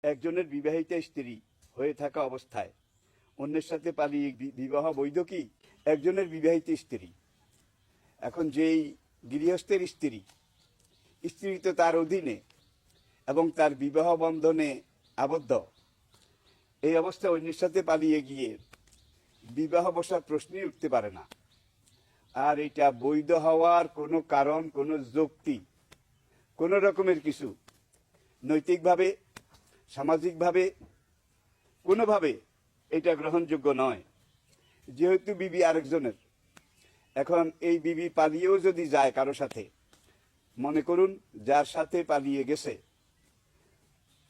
একজনের বিবাহিতা স্ত্রী হয়ে থাকা অবস্থায় অন্যের সাথে পালিয়ে বিবাহ বৈধ কি? একজনের বিবাহিত স্ত্রী, এখন যেই গৃহস্থের স্ত্রী, স্ত্রী তো তার অধীনে এবং তার বিবাহ বন্ধনে আবদ্ধ, এই অবস্থায় অন্যের সাথে পালিয়ে গিয়ে বিবাহ বসার প্রশ্নই উঠতে পারে না। আর এটা বৈধ হওয়ার কোনো কারণ, কোনো যুক্তি, কোনো রকমের কিছু নৈতিকভাবে, সামাজিকভাবে, কোনোভাবে এটা গ্রহণযোগ্য নয়। যেহেতু বিবি আরেকজনের, এখন এই বিবি পালিয়েও যদি যায় কারো সাথে, মনে করুন যার সাথে পালিয়ে গেছে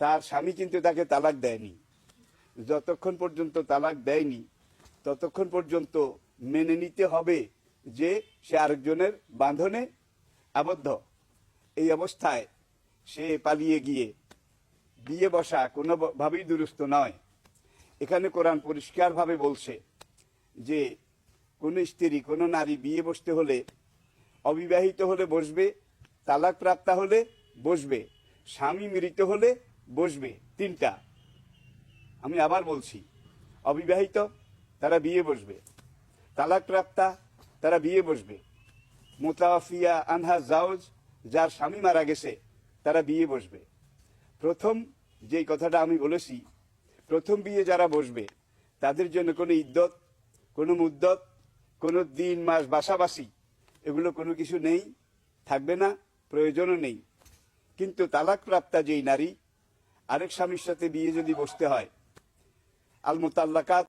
তার স্বামী কিন্তু তাকে তালাক দেয়নি, যতক্ষণ পর্যন্ত তালাক দেয়নি ততক্ষণ পর্যন্ত মেনে নিতে হবে যে সে আরেকজনের বাঁধনে আবদ্ধ। এই অবস্থায় সে পালিয়ে গিয়ে বিয়ে বসা কোনোভাবেই দুরুস্ত নয়। এখানে কোরআন পরিষ্কারভাবে বলছে যে কোনো স্ত্রী, কোনো নারী বিয়ে বসতে হলে, অবিবাহিত হলে বসবে, তালাক প্রাপ্তা হলে বসবে, স্বামী মৃত হলে বসবে। তিনটা, আমি আবার বলছি, অবিবাহিত তারা বিয়ে বসবে, তালাক প্রাপ্তা তারা বিয়ে বসবে, মুতাওয়াফিয়া আনহা জাওজ, যার স্বামী মারা গেছে, তারা বিয়ে বসবে। প্রথম যেই কথাটা আমি বলেছি, প্রথম বিয়ে যারা বসবে তাদের জন্য কোনো ইদ্যত, কোনো মুদ্দত, কোনো দিন, মাস, বাসাবাসি, এগুলো কোনো কিছু নেই, থাকবে না, প্রয়োজনও নেই। কিন্তু তালাক প্রাপ্তা যেই নারী, আরেক স্বামীর সাথে বিয়ে যদি বসতে হয়, আল মুতাল্লাকাত